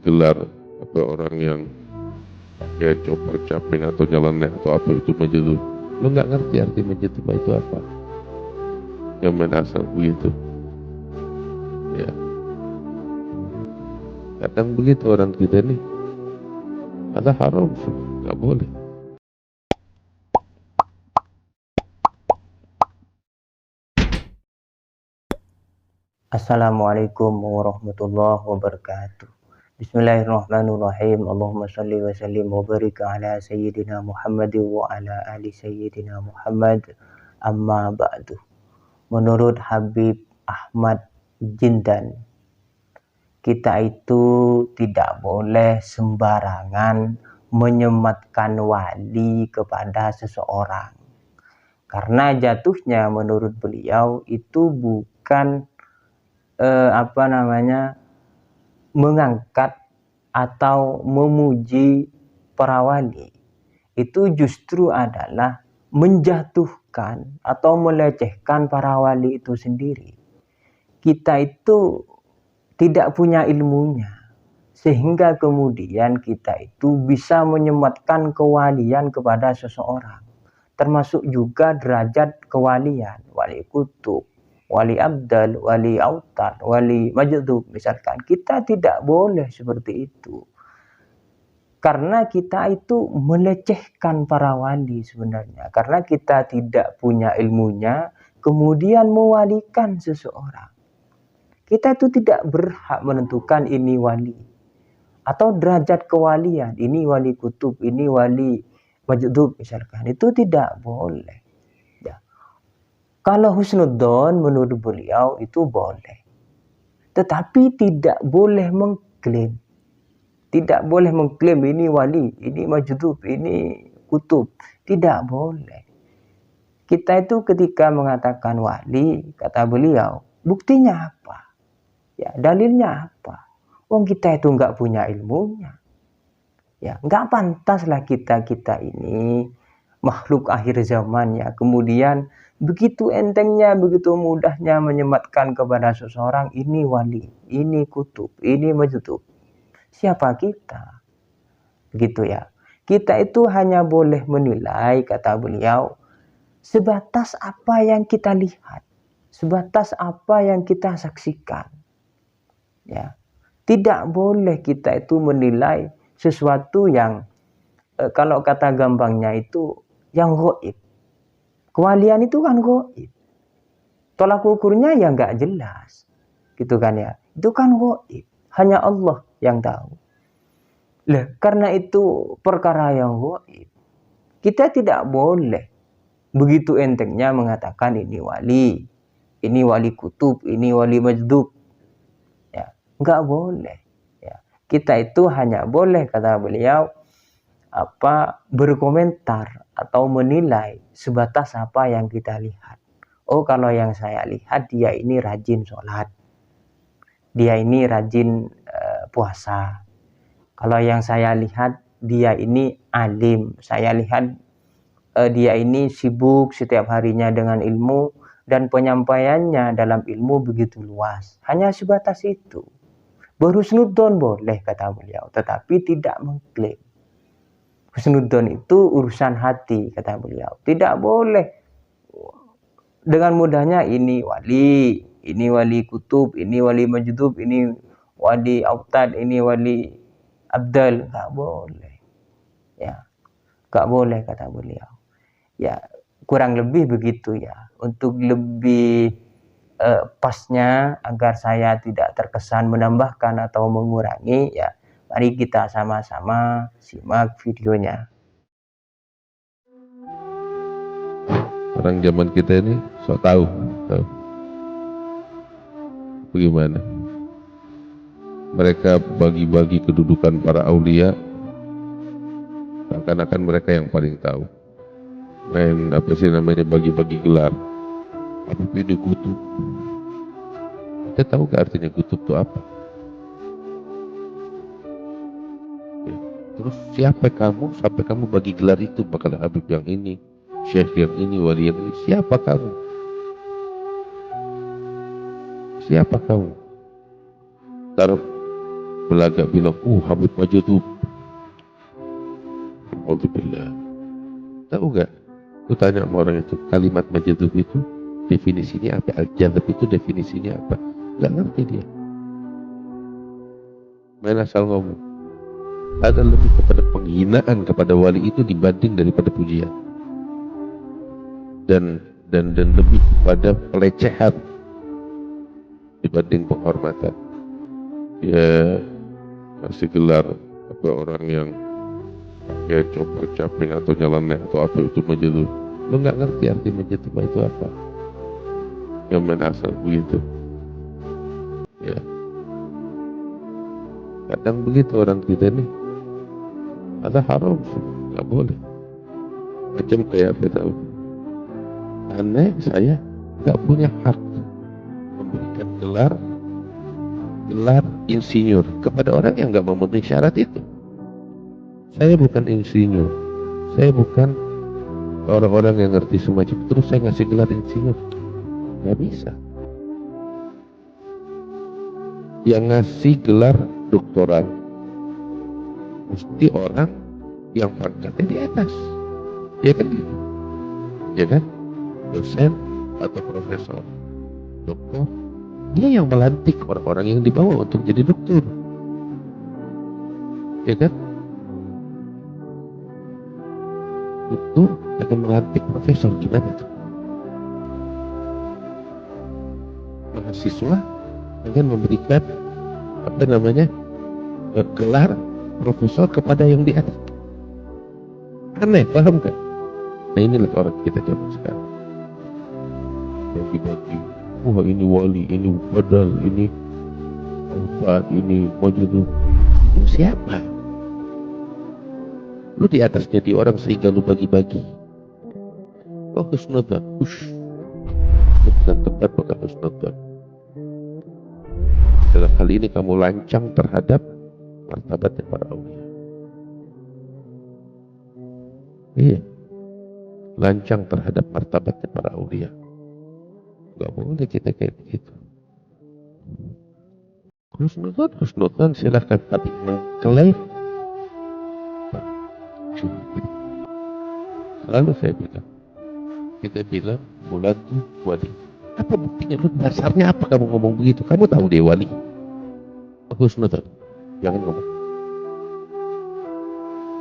gelar atau orang yang kayak chopper caping atau nyeleneh atau apa itu majdzub. Lu nggak ngerti arti majdzub itu apa, yang main asal begitu ya. Kadang begitu orang kita nih, ada haram, nggak boleh. Assalamualaikum warahmatullahi wabarakatuh. Bismillahirrahmanirrahim. Allahumma salli wa sallim wa barik ala sayyidina Muhammad wa ala ali sayyidina Muhammad. Amma ba'du. Menurut Habib Ahmad Jindan, kita itu tidak boleh sembarangan menyematkan wali kepada seseorang. Karena jatuhnya menurut beliau itu bukan mengangkat atau memuji para wali. Itu justru adalah menjatuhkan atau melecehkan para wali itu sendiri. Kita itu tidak punya ilmunya, sehingga kemudian kita itu bisa menyematkan kewalian kepada seseorang, termasuk juga derajat kewalian, wali kutub, wali abdal, wali autad, wali majdzub misalkan. Kita tidak boleh seperti itu, karena kita itu melecehkan para wali sebenarnya, karena kita tidak punya ilmunya kemudian mewalikan seseorang. Kita itu tidak berhak menentukan ini wali atau derajat kewalian, ini wali kutub, ini wali majdzub misalkan. Itu tidak boleh ya. Kalau husnudzon menurut beliau itu boleh, tetapi tidak boleh mengklaim. Tidak boleh mengklaim ini wali, ini majdzub, ini kutub. Tidak boleh. Kita itu ketika mengatakan wali, kata beliau, buktinya apa? Ya, dalilnya apa? Wong kita itu nggak punya ilmunya. Ya, nggak pantaslah kita ini makhluk akhir zaman ya. Kemudian begitu entengnya, begitu mudahnya menyematkan kepada seseorang ini wali, ini kutub, ini majdzub. Siapa kita? Begitu ya. Kita itu hanya boleh menilai, kata beliau, sebatas apa yang kita lihat, sebatas apa yang kita saksikan. Ya, tidak boleh kita itu menilai sesuatu yang kalau kata gampangnya itu yang gaib. Kewalian itu kan gaib. Tolak ukurnya ya nggak jelas, gitu kan ya. Itu kan gaib. Hanya Allah yang tahu. Lah, karena itu perkara yang gaib, kita tidak boleh begitu entengnya mengatakan ini wali kutub, ini wali majdzub. Nggak boleh ya. Kita itu hanya boleh, kata beliau, berkomentar atau menilai sebatas apa yang kita lihat. Oh, kalau yang saya lihat dia ini rajin sholat, dia ini rajin puasa. Kalau yang saya lihat dia ini alim, saya lihat dia ini sibuk setiap harinya dengan ilmu dan penyampaiannya dalam ilmu begitu luas. Hanya sebatas itu. Berhusnudzon boleh, kata beliau, tetapi tidak mengklaim. Husnudzon itu urusan hati, kata beliau. Tidak boleh dengan mudahnya ini wali kutub, ini wali majdzub, ini wali autad, ini wali abdal. Nggak boleh. Ya, nggak boleh, kata beliau. Ya, kurang lebih begitu ya. Untuk lebih pasnya agar saya tidak terkesan menambahkan atau mengurangi ya, mari kita sama-sama simak videonya. Orang zaman kita ini sok tahu bagaimana mereka bagi-bagi kedudukan para aulia, seakan-akan mereka yang paling tahu. Main bagi-bagi gelar. Apa itu kutub? Kita tahu gak artinya kutub itu apa? Ya. Terus siapa kamu sampai kamu bagi gelar itu, bakal Habib yang ini, Syekh yang ini, wali yang ini? Siapa kamu? Siapa kamu? belaga bilang, Habib Majidub. Alhamdulillah. Tahu gak? Lu tanya sama orang itu, kalimat Majidub itu definisinya apa? Al-Jadab itu definisinya apa? Gak ngerti dia. Main asal ngomong. Ada lebih kepada penghinaan kepada wali itu dibanding daripada pujian. Dan lebih kepada pelecehan dibanding penghormatan. Ya kasih gelar apa orang yang kayak chopper caping atau nyeleneh atau apa itu Majidub. Lu nggak ngerti arti Majidub itu apa? Yang main asal begitu. Ya kadang begitu orang kita nih, ada haram nggak boleh. Macam kayak apa tahu? Aneh, saya nggak punya hak memberikan gelar insinyur kepada orang yang nggak memenuhi syarat itu. Saya bukan insinyur, saya bukan orang-orang yang ngerti semacam terus saya ngasih gelar insinyur, nggak bisa. Yang ngasih gelar doktoral mesti orang yang pangkatnya di atas, ya kan? Ya kan? Dosen atau profesor, doktor, dia yang melantik orang-orang yang dibawa untuk jadi dokter, ya kan? Dokter akan melantik profesor, gimana tuh? Mahasiswa akan memberikan gelar profesor kepada yang di atas. Aneh, paham kan? Nah inilah orang kita zaman sekarang. Bagi-bagi, wah ini wali, ini badal, ini ustad, ini Majidub. Itu siapa? Lu di atasnya di orang sehingga lu bagi-bagi. Oh husnudzan, bukan tempat bukan husnudzan. Dalam hal ini kamu lancang terhadap martabatnya para aulia. Iya, lancang terhadap martabatnya para aulia. Gak boleh kita kayak begitu. Husnudzan silahkan, tapi mengklaim selalu saya bilang, kita bilang bulan itu wali. Apa buktinya? Lu dasarnya apa kamu ngomong begitu? Kamu tahu dia wali? Husnudzan, jangan ngomong.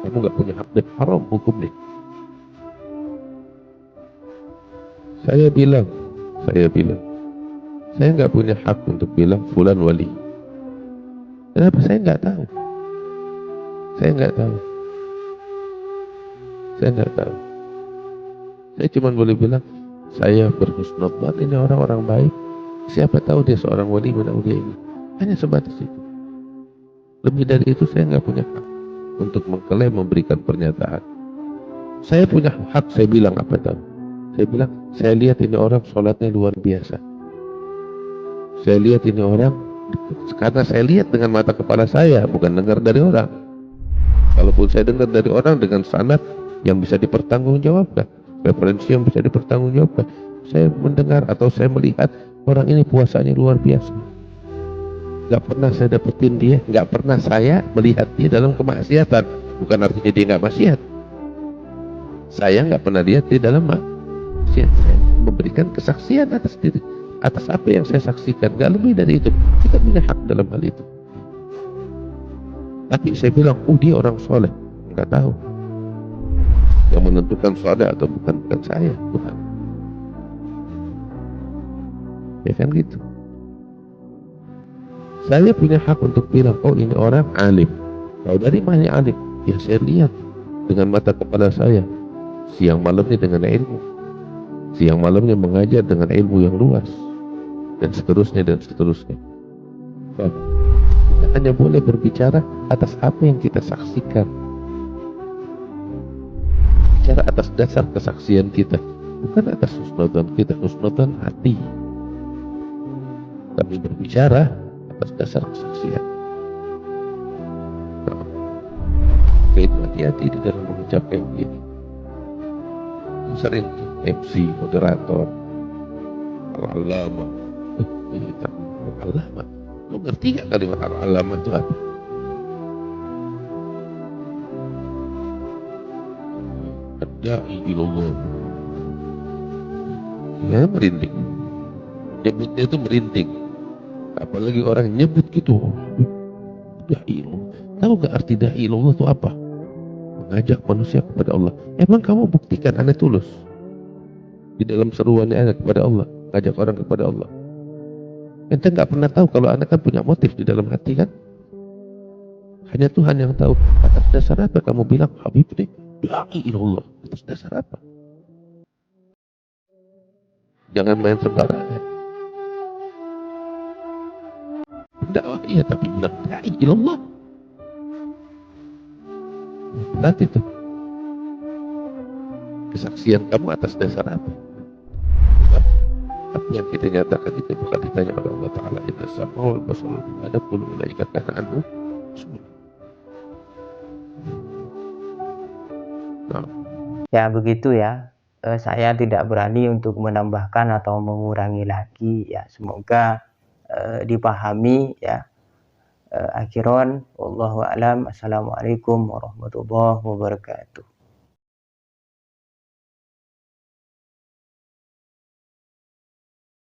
Kamu gak punya hak dan haram hukum deh. Saya bilang, saya nggak punya hak untuk bilang fulan wali. Kenapa? Saya nggak tahu. Saya cuma boleh bilang, saya berhusnudzan ini orang-orang baik. Siapa tahu dia seorang wali min auliya ini. Hanya sebatas itu. Lebih dari itu saya nggak punya hak untuk mengklaim memberikan pernyataan. Saya punya hak, saya bilang apa tahu? Saya bilang, saya lihat ini orang sholatnya luar biasa. Saya lihat ini orang, karena saya lihat dengan mata kepala saya, bukan dengar dari orang. Kalaupun saya dengar dari orang dengan sanad yang bisa dipertanggungjawabkan, referensi yang bisa dipertanggungjawabkan, saya mendengar atau saya melihat orang ini puasanya luar biasa. Gak pernah saya dapetin dia, gak pernah saya melihat dia dalam kemaksiatan. Bukan artinya dia gak maksiat. Saya gak pernah lihat dia dalam maksiat. Saya memberikan kesaksian atas diri, atas apa yang saya saksikan, gak lebih dari itu. Kita punya hak dalam hal itu. Tapi saya bilang, dia orang soleh. Nggak tahu. Yang menentukan soleh atau bukan saya, Tuhan. Ya kan gitu. Saya punya hak untuk bilang, ini orang alim. Tahu dari mana alim? Ya saya lihat dengan mata kepala saya. Siang malamnya dengan ilmu. Siang malamnya mengajar dengan ilmu yang luas. Dan seterusnya. Kita hanya boleh berbicara atas apa yang kita saksikan. Bicara atas dasar kesaksian kita, bukan atas husnudzan kita, husnudzan hati. Tapi berbicara atas dasar kesaksian. Itu hati-hati di dalam mengucapkan begini. Sering MC, moderator, al-alama. Al-alama. Lu ngerti gak kalimat al-alama itu apa? da'i ilallah. Ya merinding. Nyebutnya itu merinding. Apalagi orang nyebut gitu. Da'i ilallah. Tahu gak arti da'i ilallah itu apa? Mengajak manusia kepada Allah. Emang kamu buktikan Anda tulus di dalam seruannya Anda kepada Allah, ngajak orang kepada Allah. Ente nggak pernah tahu kalau Anda kan punya motif di dalam hati kan? Hanya Tuhan yang tahu. Atas dasar apa kamu bilang Habib nih da'i ilallah? Atas dasar apa? Jangan main sembarangan. Dakwah iya tapi bilang da'i ilallah. Nanti tuh kesaksian kamu atas dasar apa? Apa yang kita nyatakan itu bukan ditanya oleh Allah Ta'ala. Inna sama wal basar ada puluh malaikat karena anu. Nah, Ya begitu ya. Saya tidak berani untuk menambahkan atau mengurangi lagi ya. Semoga dipahami ya. Akhiron wallahu a'lam. Assalamualaikum warahmatullahi wabarakatuh.